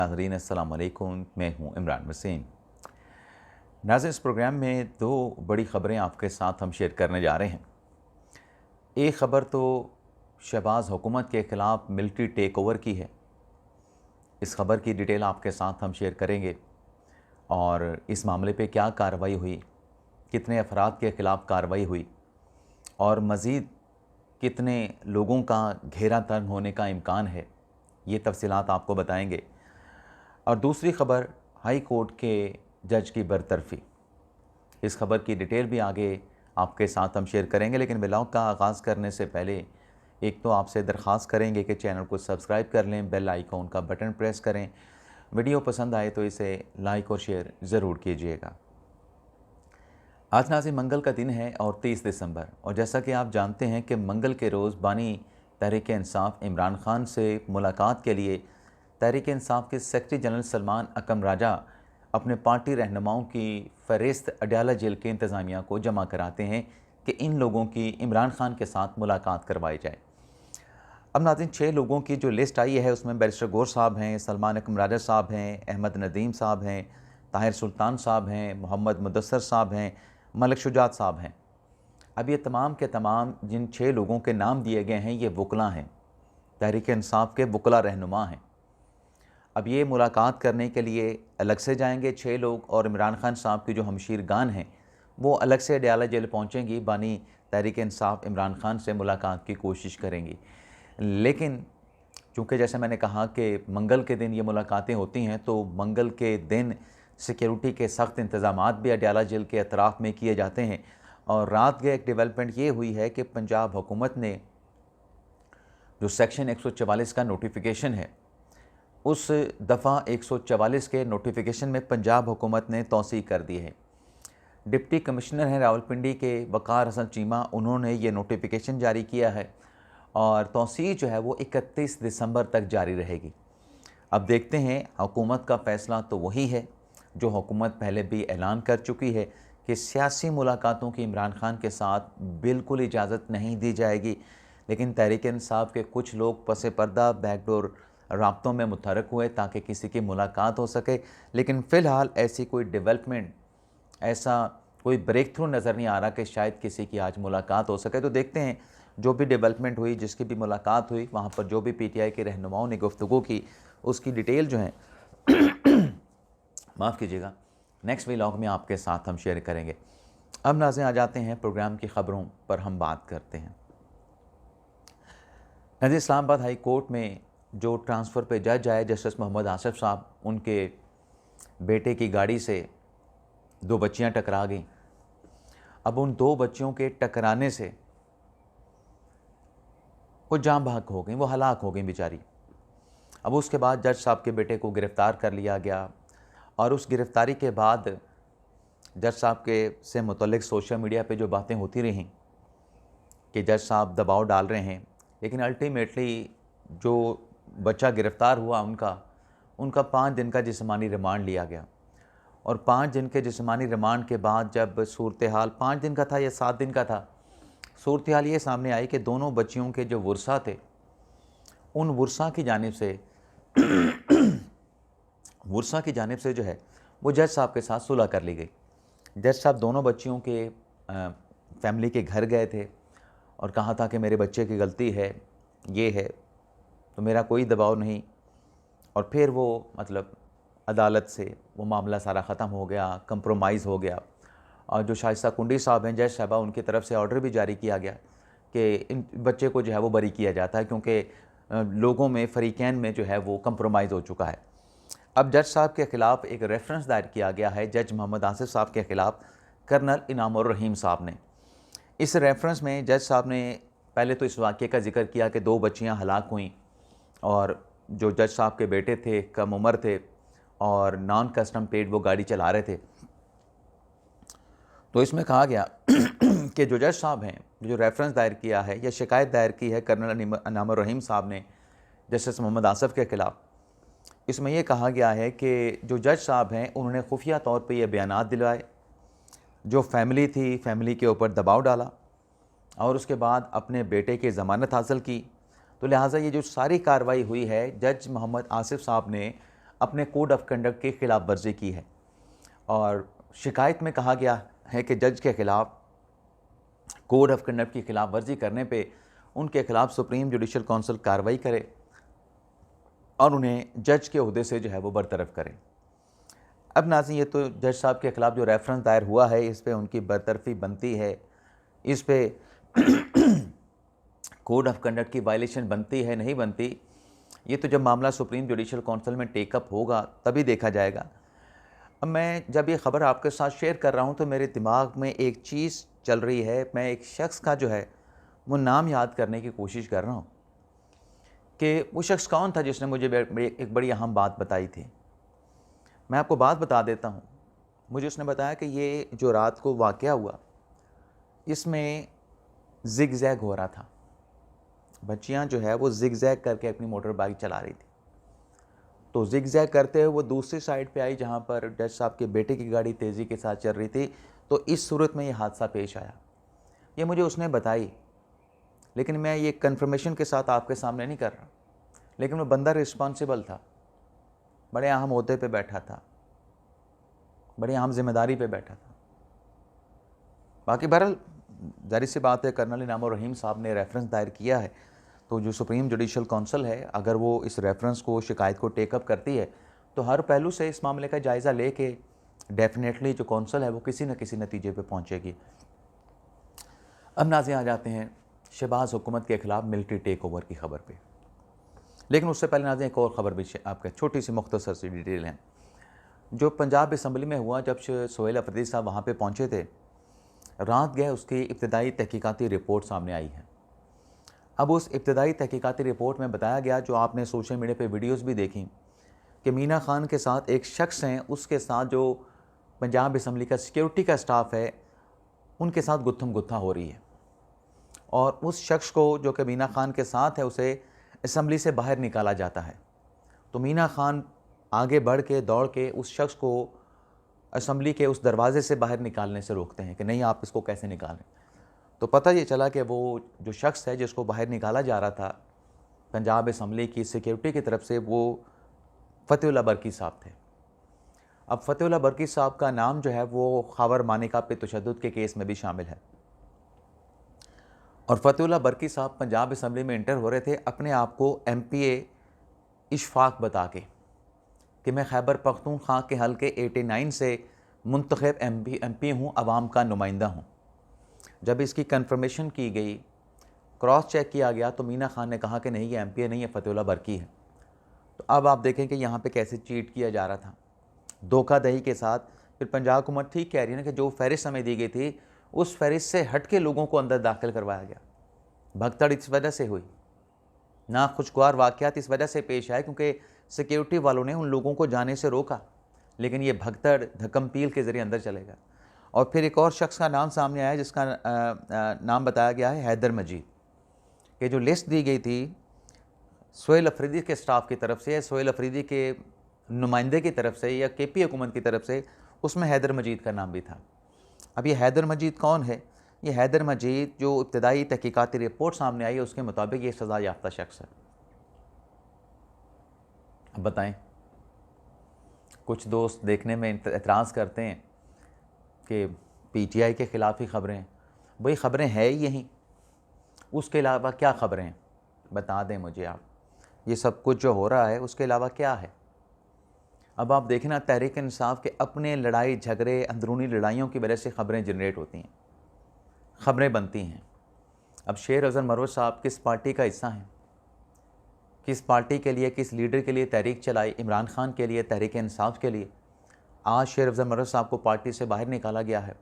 नाज़रीन अस्सलाम वालेकुम, मैं हूं इमरान वसीम। नाज़रीन, इस प्रोग्राम में दो बड़ी ख़बरें आपके साथ हम शेयर करने जा रहे हैं। एक ख़बर तो शहबाज हुकूमत के ख़िलाफ़ मिलिट्री टेक ओवर की है। इस ख़बर की डिटेल आपके साथ हम शेयर करेंगे और इस मामले पे क्या कार्रवाई हुई, कितने अफराद के ख़िलाफ़ कार्रवाई हुई और मज़ीद कितने लोगों का घेरा तंग होने का इम्कान है, ये तफ़सीलात आपको बताएंगे। और दूसरी ख़बर, हाई कोर्ट के जज की बरतरफ़ी। इस ख़बर की डिटेल भी आगे आपके साथ हम शेयर करेंगे, लेकिन व्लॉग का आगाज़ करने से पहले एक तो आपसे दरख्वास्त करेंगे कि चैनल को सब्सक्राइब कर लें, बेल आइकॉन का बटन प्रेस करें। वीडियो पसंद आए तो इसे लाइक और शेयर ज़रूर कीजिएगा। आज नाज़रीन मंगल का दिन है और 30 दिसंबर, और जैसा कि आप जानते हैं कि मंगल के रोज़ बानी तहरीक इंसाफ इमरान खान से मुलाकात के लिए तहरीक इंसाफ के सेक्रेटरी जनरल सलमान अकरम राजा अपने पार्टी रहनुमाओं की फ़हरिस्त अडयाला जेल के इंतज़ामिया को जमा कराते हैं कि इन लोगों की इमरान खान के साथ मुलाकात करवाई जाए। अब नाज़रीन 6 लोगों की जो लिस्ट आई है उसमें बैरिस्टर गौर साहब हैं, सलमान अकरम राजा साहब हैं, अहमद नदीम साहब हैं, ताहिर सुल्तान साहब हैं, मोहम्मद मुदस्सर साहब हैं, मलिक शुजात साहब हैं। अब ये तमाम के तमाम जिन 6 लोगों के नाम दिए गए हैं, ये वकला हैं, तहरीक इंसाफ के वकला रहनुमा हैं। अब ये मुलाकात करने के लिए अलग से जाएंगे 6 लोग, और इमरान खान साहब की जो हमशीरगान हैं वो अलग से अडयाला जेल पहुँचेंगी, बानी तहरीक इंसाफ इमरान खान से मुलाकात की कोशिश करेंगी। लेकिन चूँकि जैसे मैंने कहा कि मंगल के दिन ये मुलाकातें होती हैं, तो मंगल के दिन सिक्योरिटी के सख्त इंतज़ामात भी अडयाला जेल के अतराफ़ में किए जाते हैं। और रात के एक डेवलपमेंट ये हुई है कि पंजाब हुकूमत ने जो सेक्शन 144 का नोटिफिकेशन है, उस दफ़ा 144 के नोटिफिकेशन में पंजाब हुकूमत ने तौसीक़ कर दी है। डिप्टी कमिश्नर हैं रावलपिंडी के वक़ार हसन चीमा, उन्होंने ये नोटिफिकेशन जारी किया है और तौसीक़ जो है वो 31 दिसंबर तक जारी रहेगी। अब देखते हैं, हुकूमत का फ़ैसला तो वही है जो हुकूमत पहले भी ऐलान कर चुकी है कि सियासी मुलाकातों की इमरान खान के साथ बिल्कुल इजाज़त नहीं दी जाएगी। लेकिन तहरीक इंसाफ के कुछ लोग पस पर्दा बैकडोर राब्तों में मुतहरक हुए ताकि किसी की मुलाकात हो सके, लेकिन फ़िलहाल ऐसी कोई डेवलपमेंट, ऐसा कोई ब्रेक थ्रू नज़र नहीं आ रहा कि शायद किसी की आज मुलाकात हो सके। तो देखते हैं, जो भी डेवलपमेंट हुई, जिसकी भी मुलाकात हुई, वहाँ पर जो भी पीटीआई के रहनुमाओं ने गुफ्तगू की, उसकी डिटेल जो है माफ़ कीजिएगा, नेक्स्ट व्लॉग में आपके साथ हम शेयर करेंगे। अब नाज़रीन आ जाते हैं प्रोग्राम की ख़बरों पर, हम बात करते हैं। नाज़रीन, इस्लामाबाद हाई कोर्ट में जो ट्रांसफ़र पे जज आए जस्टिस मोहम्मद आसिफ साहब, उनके बेटे की गाड़ी से 2 बच्चियां टकरा गईं। अब उन 2 बच्चियों के टकराने से वो जाँ बहक हो गई, वो हलाक हो गई बेचारी। अब उसके बाद जज साहब के बेटे को गिरफ़्तार कर लिया गया, और उस गिरफ़्तारी के बाद जज साहब के से मुतल्लिक़ सोशल मीडिया पे जो बातें होती रहीं कि जज साहब दबाव डाल रहे हैं, लेकिन अल्टीमेटली जो बच्चा गिरफ़्तार हुआ उनका 5 दिन का जिस्मानी रिमांड लिया गया। और 5 दिन के जिस्मानी रिमांड के बाद जब सूरत हाल 5 दिन का था या 7 दिन का था, सूरत हाल ये सामने आई कि दोनों बच्चियों के जो वर्सा थे, उन वर्सा की जानिब से जो है वो जज साहब के साथ सुलह कर ली गई। जज साहब दोनों बच्चियों के फैमिली के घर गए थे और कहा था कि मेरे बच्चे की गलती है, ये है, तो मेरा कोई दबाव नहीं। और फिर वो मतलब अदालत से वो मामला सारा ख़त्म हो गया, कंप्रोमाइज़ हो गया। और जो शाइस्ता कुंडी साहब हैं, जज साहबा, उनकी तरफ से ऑर्डर भी जारी किया गया कि इन बच्चे को जो है वो बरी किया जाता है, क्योंकि लोगों में, फ़रीक़ैन में जो है वो कंप्रोमाइज़ हो चुका है। अब जज साहब के ख़िलाफ़ एक रेफरेंस दायर किया गया है, जज मोहम्मद आसिफ साहब के ख़िलाफ़ कर्नल इनामुर रहीम साहब ने। इस रेफरेंस में जज साहब ने पहले तो इस वाक़े का ज़िक्र किया कि 2 बच्चियाँ हलाक हुईं, और जो जज साहब के बेटे थे कम उम्र थे और नॉन कस्टम पेड वो गाड़ी चला रहे थे। तो इसमें कहा गया कि जो जज साहब हैं, जो रेफरेंस दायर किया है या शिकायत दायर की है कर्नल इनामुर रहीम साहब ने जस्टिस मोहम्मद आसिफ के ख़िलाफ़, इसमें यह कहा गया है कि जो जज साहब हैं उन्होंने खुफिया तौर पे ये बयानात दिलवाए, जो फैमिली थी, फैमिली के ऊपर दबाव डाला और उसके बाद अपने बेटे की ज़मानत हासिल की। तो लिहाजा ये जो सारी कार्रवाई हुई है, जज मोहम्मद आसिफ साहब ने अपने कोड ऑफ कंडक्ट की खिलाफ वर्जी की है। और शिकायत में कहा गया है कि जज के खिलाफ कोड ऑफ कंडक्ट की खिलाफ वर्जी करने पे उनके खिलाफ सुप्रीम जुडिशल काउंसिल कार्रवाई करे और उन्हें जज के ओहदे से जो है वो बरतरफ करे। अब नाज़रीन, ये तो जज साहब के खिलाफ जो रेफरेंस दायर हुआ है इस पे उनकी बरतरफी बनती है, इस पे कोड ऑफ कंडक्ट की वायलेशन बनती है नहीं बनती, ये तो जब मामला सुप्रीम जुडिशल काउंसिल में टेकअप होगा तभी देखा जाएगा। अब मैं जब ये ख़बर आपके साथ शेयर कर रहा हूँ तो मेरे दिमाग में एक चीज़ चल रही है। मैं एक शख्स का जो है वो नाम याद करने की कोशिश कर रहा हूँ कि वो शख्स कौन था जिसने मुझे एक बड़ी अहम बात बताई थी। मैं आपको बात बता देता हूँ। मुझे उसने बताया कि ये जो रात को वाक़या हुआ इसमें ज़िग ज़ैग हो रहा था। बच्चियाँ जो है वो ज़िग ज़ैग करके अपनी मोटर बाइक चला रही थी। तो ज़िग ज़ैग करते हुए वो दूसरी साइड पे आई जहाँ पर जज साहब के बेटे की गाड़ी तेज़ी के साथ चल रही थी। तो इस सूरत में ये हादसा पेश आया। ये मुझे उसने बताई, लेकिन मैं ये कन्फर्मेशन के साथ आपके सामने नहीं कर रहा। लेकिन वो बंदा रिस्पॉन्सिबल था, बड़े अहम ओहदे पे बैठा था, बड़ी अहम जिम्मेदारी पे बैठा था। बाकी बहरहाल ज़ाहिर सी बात है, कर्नल इनाम उर रहीम साहब ने रेफरेंस दायर किया है, तो जो सुप्रीम जुडिशल काउंसिल है अगर वो इस रेफरेंस को, शिकायत को टेकअप करती है तो हर पहलू से इस मामले का जायज़ा लेके डेफिनेटली जो काउंसिल है वो किसी न किसी नतीजे पे पहुंचेगी। अब नाज़रीन आ जाते हैं शहबाज हुकूमत के ख़िलाफ़ मिलिट्री टेक ओवर की ख़बर पे। लेकिन उससे पहले नाज़रीन एक और ख़बर भी आपके छोटी सी मुख्तसर सी डिटेल है जो पंजाब असम्बली में हुआ। जब सोहेल अफरीदी साहब वहाँ पे पहुँचे थे, रात गए उसकी इब्तदाई तहकीकाती रिपोर्ट सामने आई है। अब उस इब्तदाई तहकीकाती रिपोर्ट में बताया गया, जो आपने सोशल मीडिया पे वीडियोस भी देखी, कि मीना खान के साथ एक शख्स हैं, उसके साथ जो पंजाब असम्बली का सिक्योरिटी का स्टाफ है उनके साथ गुत्थम गुत्था हो रही है। और उस शख्स को जो कि मीना खान के साथ है उसे असम्बली से बाहर निकाला जाता है। तो मीना खान आगे बढ़ के दौड़ के उस शख्स को असम्बली के उस दरवाज़े से बाहर निकालने से रोकते हैं कि नहीं, आप इसको कैसे निकालें। तो पता ये चला कि वो जो शख्स है जिसको बाहर निकाला जा रहा था पंजाब असम्बली की सिक्योरिटी की तरफ से, वो फ़तेहुल्लाह बरकी साहब थे। अब फ़तेहुल्लाह बरकी साहब का नाम जो है वो ख़ावर मानिका पे तशद्दुद के केस में भी शामिल है। और फ़तेहुल्लाह बरकी साहब पंजाब असम्बली में इंटर हो रहे थे अपने आप को MPA इशफाक बता के कि मैं खैबर पख्तूनख्वा के हल्के 89 से मुंतखब MP हूँ, अवाम का नुमाइंदा हूँ। जब इसकी कन्फर्मेशन की गई, क्रॉस चेक किया गया, तो मीना खान ने कहा कि नहीं, ये MPA नहीं है, फ़तेहुल्लाह बरकी है। तो अब आप देखें कि यहाँ पे कैसे चीट किया जा रहा था, धोखाधड़ी के साथ। फिर पंजाब हुकूमत ठीक कह रही है ना कि जो फहरिस्त हमें दी गई थी उस फहरिस्त से हट के लोगों को अंदर दाखिल करवाया गया। भगदड़ इस वजह से हुई, ना खुशगवार वाक़यात इस वजह से पेश आए क्योंकि सिक्योरिटी वालों ने उन लोगों को जाने से रोका, लेकिन ये भगदड़ धक्कम पील के ज़रिए अंदर चलेगा। और फिर एक और शख्स का नाम सामने आया जिसका नाम बताया गया है हैदर मजीद, कि जो लिस्ट दी गई थी सोहेल अफरीदी के स्टाफ की तरफ से, सोहेल अफरीदी के नुमाइंदे की तरफ से या KP हुकूमत की तरफ से, उसमें हैदर मजीद का नाम भी था। अब ये हैदर मजीद कौन है? ये हैदर मजीद जो इब्तदाई तहकीकाती रिपोर्ट सामने आई है उसके मुताबिक ये सज़ा याफ्ता शख्स है। अब बताएं, कुछ दोस्त देखने में एतराज़ करते हैं कि PTI के ख़िलाफ़ ही ख़बरें हैं। वही ख़बरें हैं ही यहीं, उसके अलावा क्या ख़बरें हैं? बता दें मुझे आप, ये सब कुछ जो हो रहा है उसके अलावा क्या है? अब आप देखें ना, तहरीक इंसाफ के अपने लड़ाई झगड़े, अंदरूनी लड़ाइयों की वजह से ख़बरें जनरेट होती हैं, ख़बरें बनती हैं। अब शेर अफजल मरवत साहब किस पार्टी का हिस्सा हैं, किस पार्टी के लिए, किस लीडर के लिए तहरीक चलाई? इमरान खान के लिए, तहरीक इंसाफ के लिए। आज शेर अफजल मरवत साहब को पार्टी से बाहर निकाला गया है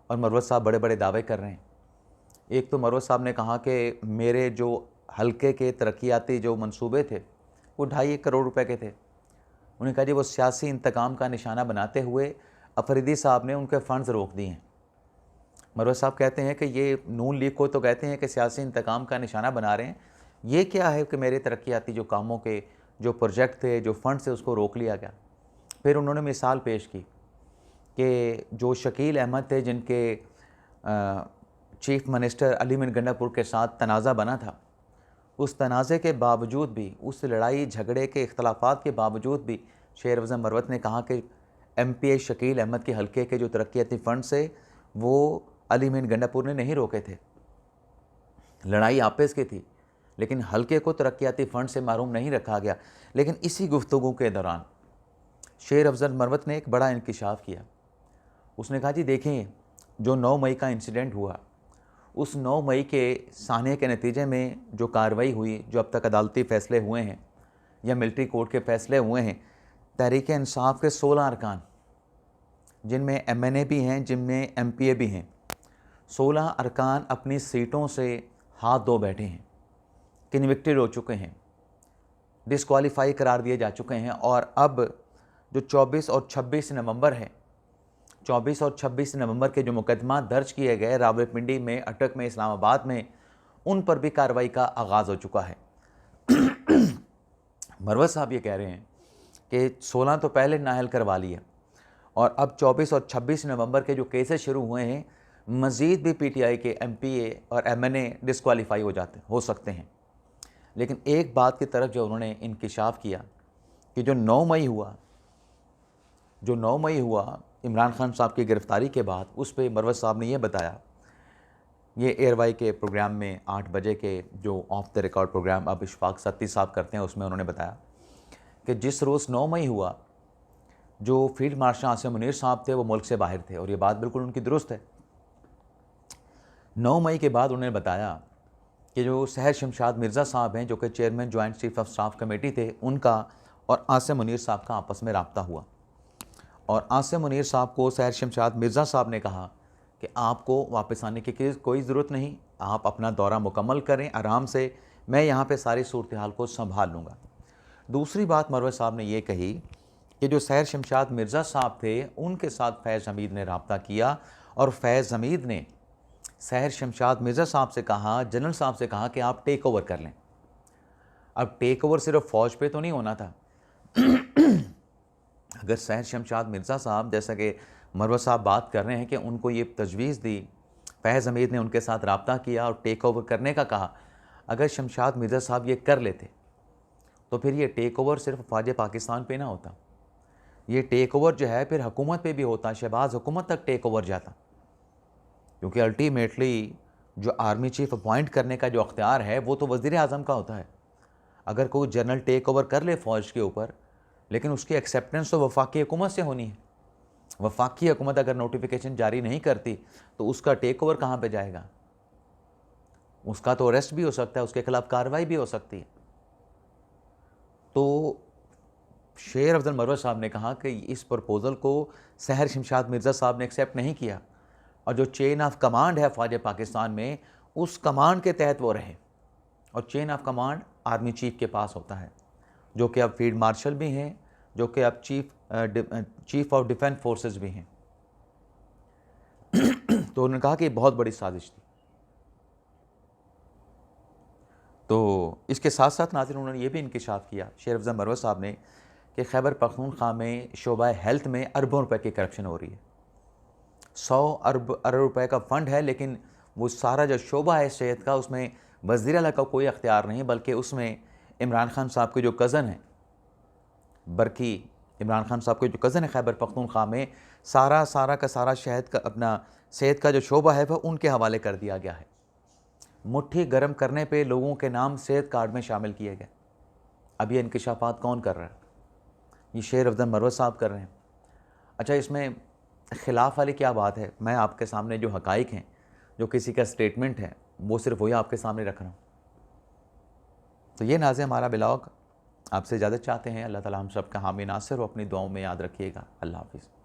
और मरवत साहब बड़े बड़े दावे कर रहे हैं। एक तो मरवत साहब ने कहा कि मेरे जो हल्के के तरक्याती जो मंसूबे थे वो 2.5 करोड़ रुपए के थे। उन्होंने कहा जी वो सियासी इंतकाम का निशाना बनाते हुए अफरीदी साहब ने उनके फ़ंड्स रोक दिए हैं। मरवत साहब कहते हैं कि ये नून लीग को तो कहते हैं कि सियासी इंतकाम का निशाना बना रहे हैं, ये क्या है कि मेरे तरक्याती जो कामों के जो प्रोजेक्ट थे, जो फंड्स थे, उसको रोक लिया गया। फिर उन्होंने मिसाल पेश की कि जो शकील अहमद थे जिनके चीफ मिनिस्टर अली मिन गंडापुर के साथ तनाज़ा बना था, उस तनाज़े के बावजूद भी, उस लड़ाई झगड़े के इख्तलाफात के बावजूद भी शेर अफजल मरवत ने कहा कि MPA शकील अहमद के हल्के के जो तरक्याती फ़ंड से वो अली मीन गंडापुर ने नहीं रोके थे। लड़ाई आपस की थी, लेकिन हल्के को तरक्याती फ़ंड से महरूम नहीं रखा गया। लेकिन इसी गुफ्तगू के दौरान शेर अफजल मरवत ने एक बड़ा इंकिशाफ किया। उसने कहा जी देखें, जो 9 मई का इंसिडेंट हुआ, उस 9 मई के साने के नतीजे में जो कार्रवाई हुई, जो अब तक अदालती फ़ैसले हुए हैं या मिलिट्री कोर्ट के फ़ैसले हुए हैं, तहरीक इंसाफ के 16 अरकान, जिनमें MNA भी हैं, जिनमें MPA भी हैं, 16 अरकान अपनी सीटों से हाथ धो बैठे हैं, कन्विक्टेड हो चुके हैं, डिस्क्वालीफाई करार दिए जा चुके हैं। और अब जो 24 और 26 नवंबर है, 24 और 26 नवंबर के जो मुकदमा दर्ज किए गए रावलपिंडी में, अटक में, इस्लामाबाद में, उन पर भी कार्रवाई का आगाज़ हो चुका है। मरवत साहब ये कह रहे हैं कि 16 तो पहले नाअहल करवा लिया और अब 24 और 26 नवंबर के जो केसेस शुरू हुए हैं, मज़ीद भी PTI के MPA और MNA डिस्क्वालीफाई हो सकते हैं। लेकिन एक बात की तरफ जो उन्होंने इंकिशाफ किया कि जो 9 मई हुआ इमरान खान साहब की गिरफ़्तारी के बाद, उस पर मरवत साहब ने यह बताया, ये एयरवाई के प्रोग्राम में 8 बजे के जो ऑफ द रिकॉर्ड प्रोग्राम अब इशफाक सत्ती साहब करते हैं, उसमें उन्होंने बताया कि जिस रोज़ 9 मई हुआ, जो फील्ड मार्शल आसिम मुनीर साहब थे वो मुल्क से बाहर थे, और ये बात बिल्कुल उनकी दुरुस्त है। 9 मई के बाद उन्होंने बताया कि जो सहर शमशाद मिर्ज़ा साहब हैं, जो कि chairman joint chief of staff committee थे, उनका और आसिम मुनीर साहब का आपस में रब्ता हुआ और आसिम मुनीर साहब को सहर शमशाद मिर्ज़ा साहब ने कहा कि आपको वापस आने की कोई ज़रूरत नहीं, आप अपना दौरा मुकम्मल करें आराम से, मैं यहाँ पे सारी सूरत हाल को संभाल लूँगा। दूसरी बात मरवत साहब ने ये कही कि जो सहर शमशाद मिर्ज़ा साहब थे, उनके साथ फैज़ हमीद ने रब्ता किया और फैज़ हमीद ने सहर शमशाद मिर्ज़ा साहब से कहा, जनरल साहब से कहा कि आप टेक ओवर कर लें। अब टेक ओवर सिर्फ फ़ौज पे तो नहीं होना था। अगर सहर शमशाद मिर्ज़ा साहब, जैसा कि मरवत साहब बात कर रहे हैं कि उनको ये तजवीज़ दी, फैज़ हमीद ने उनके साथ रब्ता किया और टेक ओवर करने का कहा, अगर शमशाद मिर्ज़ा साहब ये कर लेते तो फिर ये टेक ओवर सिर्फ फ़ौज पाकिस्तान पे ना होता, ये टेक ओवर जो है फिर हुकूमत पे भी होता, शहबाज हुकूमत तक टेक ओवर जाता। क्योंकि अल्टीमेटली जो आर्मी चीफ अपॉइंट करने का जो अख्तियार है वो तो वज़ीर आज़म का होता है। अगर कोई जनरल टेक ओवर कर ले फ़ौज के ऊपर, लेकिन उसकी एक्सेप्टेंस तो वफाकी हुकूमत से होनी है। वफाकी हुकूमत अगर नोटिफिकेशन जारी नहीं करती तो उसका टेक ओवर कहाँ पे जाएगा? उसका तो अरेस्ट भी हो सकता है, उसके खिलाफ कार्रवाई भी हो सकती है। तो शेर अफजल मरवत साहब ने कहा कि इस प्रपोज़ल को सहर शमशाद मिर्ज़ा साहब ने एक्सेप्ट नहीं किया और जो चेन ऑफ कमांड है फ़ौज पाकिस्तान में, उस कमांड के तहत वो रहे, और chain of command army chief के पास होता है, जो कि अब फील्ड मार्शल भी हैं, जो कि अब चीफ ऑफ डिफेंस फोर्सेस भी हैं। तो उन्होंने कहा कि बहुत बड़ी साजिश थी। तो इसके साथ साथ नाज़रीन उन्होंने ये भी इंकिशाफ किया शेर अफजल मरवत साहब ने कि खैबर पख्तूनख्वा में शोबा हेल्थ में अरबों रुपए की करप्शन हो रही है। 100 अरब रुपए का फ़ंड है, लेकिन वो सारा जो शोबा है सेहत का, उसमें वज़ीर आला का कोई अख्तियार नहीं, बल्कि उसमें इमरान खान साहब के जो कज़न हैं, बरकी इमरान खान साहब के जो कज़न है खैबर पख्तूनख्वा में, सारा का सारा शहद का अपना सेहत का जो शोबा है वह उनके हवाले कर दिया गया है। मुट्ठी गर्म करने पे लोगों के नाम सेहत कार्ड में शामिल किए गए। अब ये इंकिशाफात कौन कर रहा है? ये शेर अफजल मरवत साहब कर रहे हैं। अच्छा, इसमें ख़िलाफ़ वाली क्या बात है? मैं आपके सामने जो हक़ाइक़ हैं, जो किसी का स्टेटमेंट है, वो सिर्फ वही आपके सामने रख रहा हूँ। तो ये नाज़े हमारा ब्लॉग आपसे इजाज़त चाहते हैं। अल्लाह ताला हम सब का हामी नासिर हो, अपनी दुआओं में याद रखिएगा। अल्लाह हाफ़िज़।